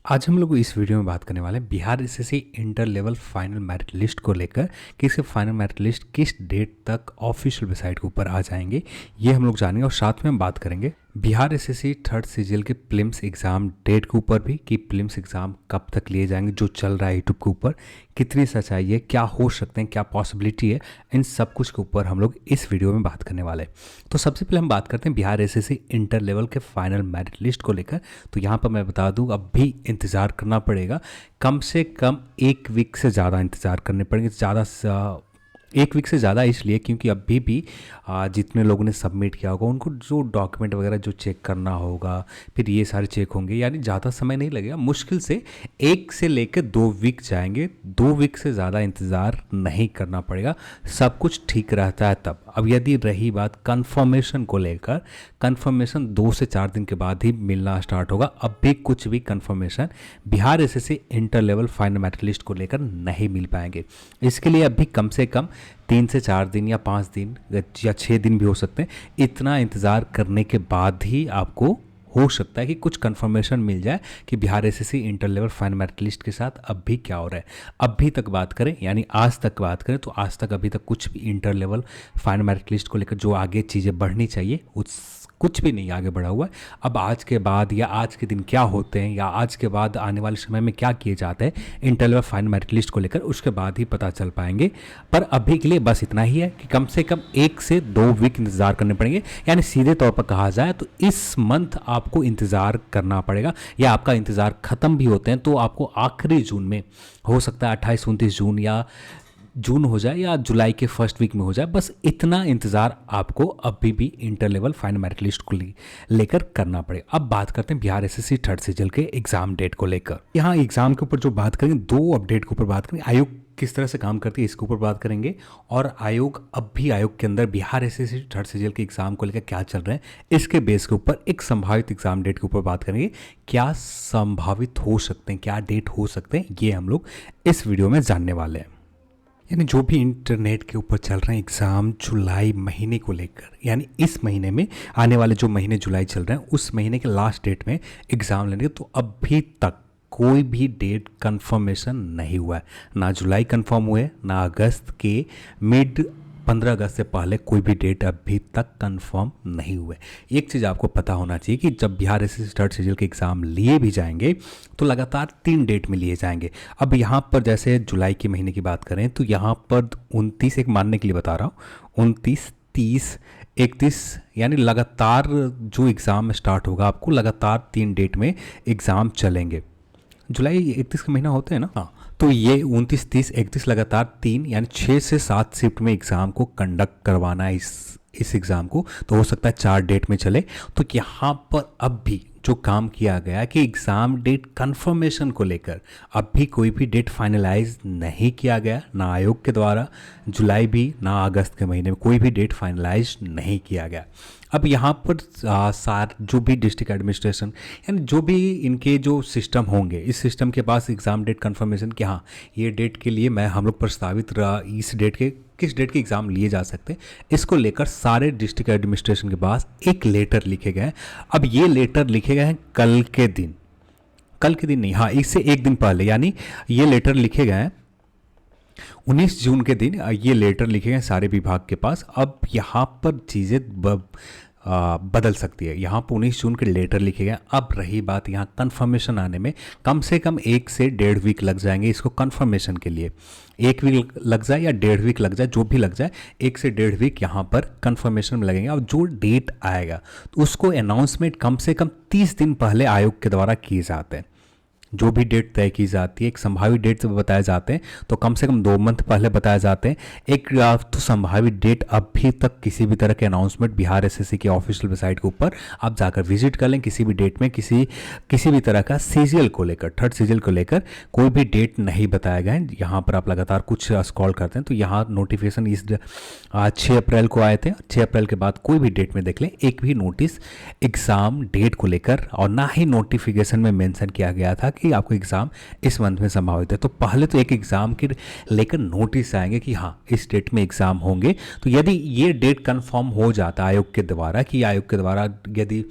आज हम लोग इस वीडियो में बात करने वाले हैं Bihar SSC inter level final merit list को लेकर कि इसके फाइनल मेरिट लिस्ट किस डेट तक ऑफिशियल वेबसाइट के ऊपर आ जाएंगे, ये हम लोग जानेंगे। और साथ में हम बात करेंगे बिहार एसएससी थर्ड सीजीएल के प्रीलिम्स एग्ज़ाम डेट के ऊपर भी कि प्रीलिम्स एग्ज़ाम कब तक लिए जाएंगे, जो चल रहा है यूट्यूब के ऊपर कितनी सच्चाई है, क्या हो सकते हैं, क्या पॉसिबिलिटी है, इन सब कुछ के ऊपर हम लोग इस वीडियो में बात करने वाले हैं। तो सबसे पहले हम बात करते हैं बिहार एसएससी इंटर लेवल के फाइनल मेरिट लिस्ट को लेकर। तो यहाँ पर मैं बता दूँ, अब भी इंतज़ार करना पड़ेगा, कम से कम एक वीक से ज़्यादा इंतज़ार करने पड़ेंगे। एक वीक से ज़्यादा इसलिए क्योंकि अभी भी जितने लोगों ने सबमिट किया होगा उनको जो डॉक्यूमेंट वगैरह जो चेक करना होगा, फिर ये सारे चेक होंगे, यानी ज़्यादा समय नहीं लगेगा। मुश्किल से 1 से लेकर 2 वीक जाएंगे, 2 वीक से ज़्यादा इंतज़ार नहीं करना पड़ेगा, सब कुछ ठीक रहता है तब। अब यदि रही बात कंफर्मेशन को लेकर, कंफर्मेशन 2 से 4 दिन के बाद ही मिलना स्टार्ट होगा। अब भी कुछ भी confirmation Bihar SSC inter level final merit list को लेकर नहीं मिल पाएंगे। इसके लिए अभी कम से कम 3 से 4 दिन या 5 दिन या 6 दिन भी हो सकते हैं। इतना इंतज़ार करने के बाद ही आपको हो सकता है कि कुछ कंफर्मेशन मिल जाए कि Bihar SSC inter level final merit list के साथ अब भी क्या हो रहा है। अभी तक बात करें, यानी आज तक बात करें, तो आज तक अभी तक कुछ भी inter level final merit list को लेकर जो आगे चीज़ें बढ़नी चाहिए उस कुछ भी नहीं आगे बढ़ा हुआ है। अब आज के बाद या आज के दिन क्या होते हैं या आज के बाद आने वाले समय में क्या किए जाते हैं inter level final merit list को लेकर, उसके बाद ही पता चल पाएंगे। पर अभी के लिए बस इतना ही है कि कम से कम 1 से 2 वीक इंतज़ार करने पड़ेंगे। यानी सीधे तौर पर कहा जाए तो इस मंथ आपको इंतज़ार करना पड़ेगा, या आपका इंतज़ार ख़त्म भी होते हैं तो आपको आखिरी जून में, हो सकता है 28-29 जून या जून हो जाए या जुलाई के फर्स्ट वीक में हो जाए, बस इतना इंतज़ार आपको अभी भी inter level final merit list को लेकर करना पड़ेगा। अब बात करते हैं बिहार एसएससी थर्ड सीजीएल के एग्ज़ाम डेट को लेकर। यहाँ एग्ज़ाम के ऊपर जो बात करेंगे, 2 अपडेट के ऊपर बात करेंगे। आयोग किस तरह से काम करती है इसके ऊपर बात करेंगे, और आयोग अब भी आयोग के अंदर बिहार एसएससी थर्ड सीजीएल के एग्ज़ाम को लेकर क्या चल रहा है, इसके बेस के ऊपर एक संभावित एग्ज़ाम डेट के ऊपर बात करेंगे। क्या संभावित हो सकते हैं, क्या डेट हो सकते हैं, ये हम लोग इस वीडियो में जानने वाले हैं। यानी जो भी इंटरनेट के ऊपर चल रहे हैं एग्ज़ाम जुलाई महीने को लेकर, यानी इस महीने में आने वाले जो महीने जुलाई चल रहे हैं उस महीने के लास्ट डेट में एग्ज़ाम लेंगे, तो अभी तक कोई भी डेट कंफर्मेशन नहीं हुआ है। ना जुलाई कंफर्म हुए, ना अगस्त के मिड 15 अगस्त से पहले कोई भी डेट अभी तक कंफर्म नहीं हुए। एक चीज़ आपको पता होना चाहिए कि जब बिहार एसएससी थर्ड सीजीएल के एग्ज़ाम लिए भी जाएंगे तो लगातार 3 डेट में लिए जाएंगे। अब यहाँ पर जैसे जुलाई के महीने की बात करें तो यहाँ पर 29, एक मानने के लिए बता रहा हूँ, 29, 30, 31, यानी लगातार जो एग्ज़ाम स्टार्ट होगा आपको लगातार 3 डेट में एग्ज़ाम चलेंगे। जुलाई 31 का महीना होते हैं ना, हाँ, तो ये 29, 30, 31 लगातार 3 यानी 6 से 7 शिफ्ट में एग्ज़ाम को कंडक्ट करवाना है। इस एग्ज़ाम को तो हो सकता है 4 डेट में चले। तो यहाँ पर अब भी जो काम किया गया कि एग्ज़ाम डेट कंफर्मेशन को लेकर अब भी कोई भी डेट फाइनलाइज नहीं किया गया, ना आयोग के द्वारा जुलाई भी ना अगस्त के महीने में कोई भी डेट फाइनलाइज नहीं किया गया। अब यहाँ पर जो भी डिस्ट्रिक्ट एडमिनिस्ट्रेशन, यानी जो भी इनके जो सिस्टम होंगे, इस सिस्टम के पास एग्ज़ाम डेट कंफर्मेशन कि हाँ ये डेट के लिए हम लोग प्रस्तावित इस डेट के किस डेट के एग्ज़ाम लिए जा सकते हैं, इसको लेकर सारे डिस्ट्रिक्ट एडमिनिस्ट्रेशन के पास एक लेटर लिखे गए हैं। अब ये लेटर लिखे गए हैं कल के दिन नहीं, हाँ, इससे एक दिन पहले, यानी ये लेटर लिखे गए हैं 19 जून के दिन। ये लेटर लिखे गए सारे विभाग के पास। अब यहाँ पर चीज़ें बदल सकती है। यहाँ पर 19 जून के लेटर लिखे गए। अब रही बात यहाँ कंफर्मेशन आने में, कम से कम 1 से 1.5 वीक लग जाएंगे इसको कंफर्मेशन के लिए। 1 वीक लग जाए या 1.5 वीक लग जाए, जो भी लग जाए, 1 से 1.5 वीक यहाँ पर कंफर्मेशन में लगेंगे। अब जो डेट आएगा तो उसको अनाउंसमेंट कम से कम 30 दिन पहले आयोग के द्वारा किए जाते हैं। जो भी डेट तय की जाती है, एक संभावित डेट जब बताए जाते हैं तो कम से कम 2 मंथ पहले बताए जाते हैं। एक तो संभावित डेट अभी तक किसी भी तरह के अनाउंसमेंट बिहार एसएससी के ऑफिशियल वेबसाइट के ऊपर आप जाकर विजिट कर लें, किसी भी डेट में किसी भी तरह का सीजीएल को लेकर, थर्ड सीजीएल को लेकर कोई भी डेट नहीं बताया गया है। यहाँ पर आप लगातार कुछ स्क्रॉल करते हैं तो यहाँ नोटिफिकेशन इस 6 अप्रैल को आए थे। 6 अप्रैल के बाद कोई भी डेट में देख लें, एक भी नोटिस एग्ज़ाम डेट को लेकर और ना ही नोटिफिकेशन में मेंशन किया गया था कि आपको एग्ज़ाम इस मंथ में संभावित है। तो पहले तो एक एग्ज़ाम के लेकर नोटिस आएंगे कि हाँ इस डेट में एग्ज़ाम होंगे। तो यदि ये डेट कंफर्म हो जाता आयोग के द्वारा यदि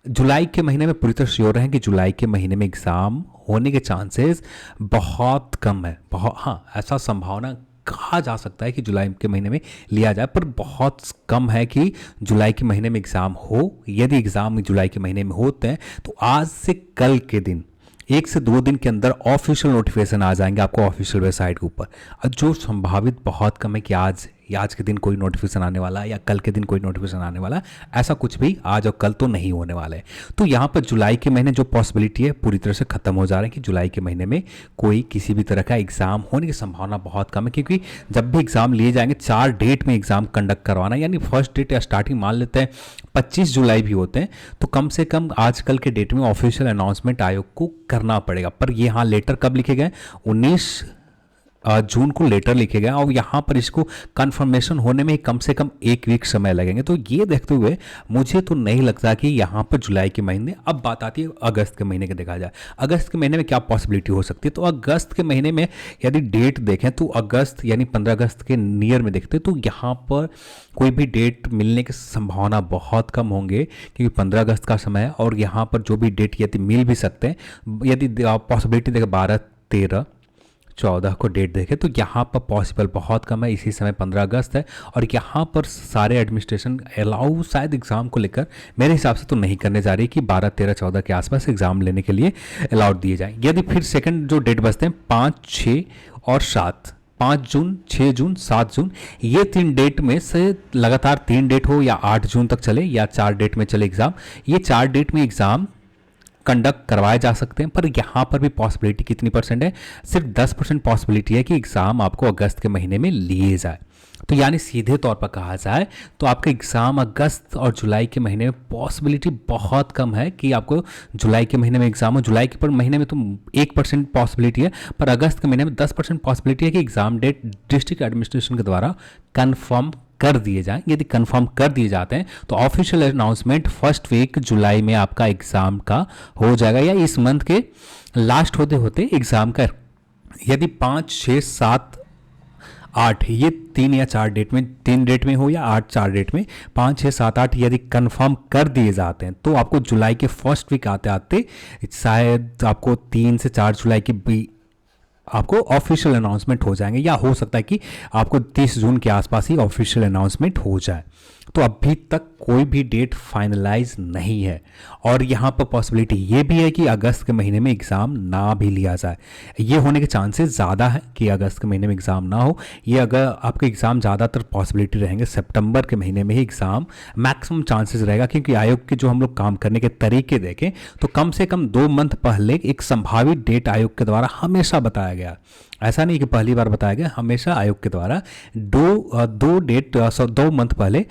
जुलाई के महीने में पूरी तरह श्योर हैं कि जुलाई के महीने में एग्ज़ाम होने के चांसेस बहुत कम है। बहुत, हाँ, ऐसा संभावना कहा जा सकता है कि जुलाई के महीने में लिया जाए, पर बहुत कम है कि जुलाई के महीने में एग्ज़ाम हो। यदि एग्ज़ाम जुलाई के महीने में होते हैं तो आज से कल के दिन 1 से 2 दिन के अंदर ऑफिशियल नोटिफिकेशन आ जाएंगे आपको ऑफिशियल वेबसाइट के ऊपर। और जो संभावित बहुत कम है कि आज के दिन कोई नोटिफिकेशन आने वाला है या कल के दिन कोई नोटिफिकेशन आने वाला है, ऐसा कुछ भी आज और कल तो नहीं होने वाला है। तो यहाँ पर जुलाई के महीने जो पॉसिबिलिटी है पूरी तरह से खत्म हो जा रहा है कि जुलाई के महीने में कोई किसी भी तरह का एग्जाम होने की संभावना बहुत कम है, क्योंकि जब भी एग्जाम लिए जाएंगे 4 डेट में एग्जाम कंडक्ट करवाना, यानी फर्स्ट डेट या स्टार्टिंग मान लेते हैं 25 जुलाई भी होते हैं, तो कम से कम आजकल के डेट में ऑफिशियल अनाउंसमेंट आयोग को करना पड़ेगा। पर ये हाँ लेटर कब लिखे गए, 19 जून को लेटर लिखे गए, और यहाँ पर इसको कंफर्मेशन होने में कम से कम 1 वीक समय लगेंगे। तो ये देखते हुए मुझे तो नहीं लगता कि यहाँ पर जुलाई के महीने, अब बात आती है अगस्त के महीने की देखा जाए, अगस्त के महीने में क्या पॉसिबिलिटी हो सकती है। तो अगस्त के महीने में यदि डेट देखें तो अगस्त यानी 15 अगस्त के नियर में देखते तो यहाँ पर कोई भी डेट मिलने की संभावना बहुत कम होंगे, क्योंकि 15 अगस्त का समय है। और यहाँ पर जो भी डेट यदि मिल भी सकते हैं, यदि पॉसिबिलिटी देखें 12, 13, 14 को डेट देखें तो यहाँ पर पॉसिबल बहुत कम है। इसी समय 15 अगस्त है और यहाँ पर सारे एडमिनिस्ट्रेशन अलाउ शायद एग्ज़ाम को लेकर मेरे हिसाब से तो नहीं करने जा रही कि 12, 13, 14 के आसपास एग्ज़ाम लेने के लिए अलाउड दिए जाएँ। यदि फिर सेकंड जो डेट बचते हैं 5, 6 और 7, 5 जून, 6 जून, 7 जून, ये 3 डेट में से लगातार 3 डेट हो या 8 जून तक चले या 4 डेट में चले एग्ज़ाम, ये 4 डेट में एग्ज़ाम कंडक्ट करवाए जा सकते हैं। पर यहाँ पर भी पॉसिबिलिटी कितनी परसेंट है, सिर्फ 10% पॉसिबिलिटी है कि एग्ज़ाम आपको अगस्त के महीने में लिए जाए। तो यानी सीधे तौर पर कहा जाए तो आपका एग्ज़ाम अगस्त और जुलाई के महीने में पॉसिबिलिटी बहुत कम है कि आपको जुलाई के महीने में एग्ज़ाम हो। जुलाई के पर महीने में तो 1% पॉसिबिलिटी है, पर अगस्त के महीने में 10% पॉसिबिलिटी है कि एग्ज़ाम डेट डिस्ट्रिक्ट एडमिनिस्ट्रेशन के द्वारा कन्फर्म कर दिए जाएं। यदि कंफर्म कर दिए जाते हैं तो ऑफिशियल अनाउंसमेंट फर्स्ट वीक जुलाई में आपका एग्ज़ाम का हो जाएगा, या इस मंथ के लास्ट होते होते एग्ज़ाम का, यदि 5, 6, 7, 8 ये 3 या 4 डेट में, 3 डेट में हो या 8, 4 डेट में, 5, 6, 7, 8 यदि कंफर्म कर दिए जाते हैं तो आपको जुलाई के फर्स्ट वीक आते आते शायद आपको 3 से 4 जुलाई की आपको ऑफिशियल अनाउंसमेंट हो जाएंगे, या हो सकता है कि आपको 30 जून के आसपास ही ऑफिशियल अनाउंसमेंट हो जाए। तो अभी तक कोई भी डेट फाइनलाइज नहीं है, और यहाँ पर पॉसिबिलिटी ये भी है कि अगस्त के महीने में एग्ज़ाम ना भी लिया जाए। ये होने के चांसेस ज़्यादा है कि अगस्त के महीने में एग्ज़ाम ना हो। ये अगर आपके एग्ज़ाम ज़्यादातर पॉसिबिलिटी रहेंगे सितंबर के महीने में ही एग्ज़ाम मैक्सिमम चांसेस रहेगा, क्योंकि आयोग के जो हम लोग काम करने के तरीके देखें तो कम से कम 2 मंथ पहले एक संभावित डेट आयोग के द्वारा हमेशा बताया गया। ऐसा नहीं कि पहली बार बताया गया, हमेशा आयोग के द्वारा 2 मंथ पहले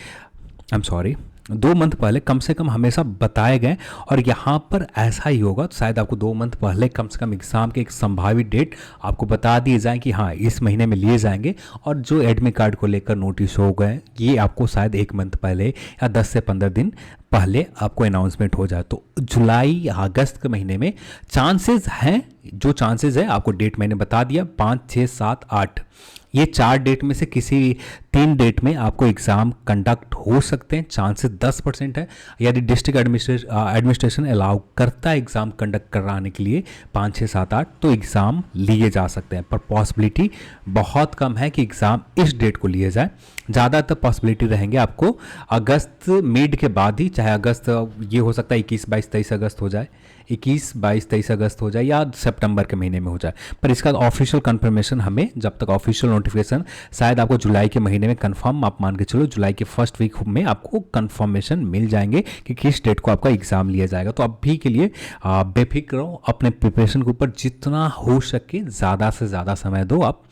2 मंथ पहले कम से कम हमेशा बताए गए। और यहाँ पर ऐसा ही होगा, शायद आपको 2 मंथ पहले कम से कम एग्ज़ाम के एक संभावित डेट आपको बता दिए जाए कि हाँ इस महीने में लिए जाएंगे, और जो एडमिट कार्ड को लेकर नोटिस हो गए ये आपको शायद 1 मंथ पहले या 10 से 15 दिन पहले आपको अनाउंसमेंट हो जाए। तो जुलाई या अगस्त के महीने में चांसेस हैं, जो चांसेस है आपको डेट मैंने बता दिया, 5, 6, 7, 8 ये 4 डेट में से किसी 3 डेट में आपको एग्ज़ाम कंडक्ट हो सकते हैं। चांसेस 10% है। यदि डिस्ट्रिक्ट एडमिनिस्ट्रेशन अलाउ करता है एग्ज़ाम कंडक्ट कराने के लिए 5, 6, 7, 8 तो एग्ज़ाम लिए जा सकते हैं, पर पॉसिबिलिटी बहुत कम है कि एग्ज़ाम इस डेट को लिए जाए। ज़्यादातर पॉसिबिलिटी रहेंगे आपको अगस्त मिड के बाद ही, चाहे अगस्त ये हो सकता है 21, 22, 23 अगस्त हो जाए, 21, 22, 23 अगस्त हो जाए, या सितंबर के महीने में हो जाए। पर इसका ऑफिशियल कंफर्मेशन हमें जब तक ऑफिशियल नोटिफिकेशन शायद आपको जुलाई के महीने में कंफर्म, आप मान के चलो जुलाई के फर्स्ट वीक में आपको कंफर्मेशन मिल जाएंगे कि किस डेट को आपका एग्ज़ाम लिया जाएगा। तो अभी के लिए बेफिक्र रहो, अपने प्रिपरेशन के ऊपर जितना हो सके ज़्यादा से ज़्यादा समय दो आप,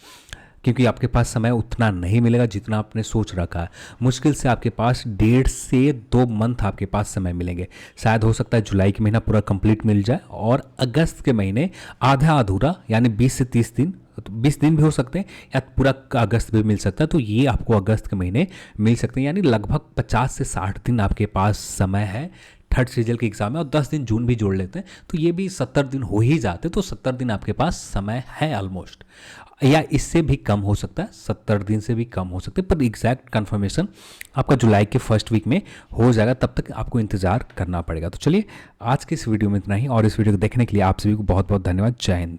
क्योंकि आपके पास समय उतना नहीं मिलेगा जितना आपने सोच रखा है। मुश्किल से आपके पास 1.5 से 2 मंथ आपके पास समय मिलेंगे। शायद हो सकता है जुलाई के महीना पूरा कंप्लीट मिल जाए और अगस्त के महीने आधा अधूरा, यानी 20 से 30 दिन, तो 20 दिन भी हो सकते हैं या पूरा अगस्त भी मिल सकता है। तो ये आपको अगस्त के महीने मिल सकते हैं, यानी लगभग 50 से 60 दिन आपके पास समय है थर्ड सीजल के एग्ज़ाम है और 10 दिन जून भी जोड़ लेते हैं तो ये भी 70 दिन हो ही जाते, तो 70 दिन आपके पास समय है ऑलमोस्ट, या इससे भी कम हो सकता है, 70 दिन से भी कम हो सकते हैं, पर एग्जैक्ट कन्फर्मेशन आपका जुलाई के फर्स्ट वीक में हो जाएगा, तब तक आपको इंतज़ार करना पड़ेगा। तो चलिए आज की इस वीडियो में इतना ही, और इस वीडियो को देखने के लिए आप सभी को बहुत बहुत धन्यवाद। जय हिंद।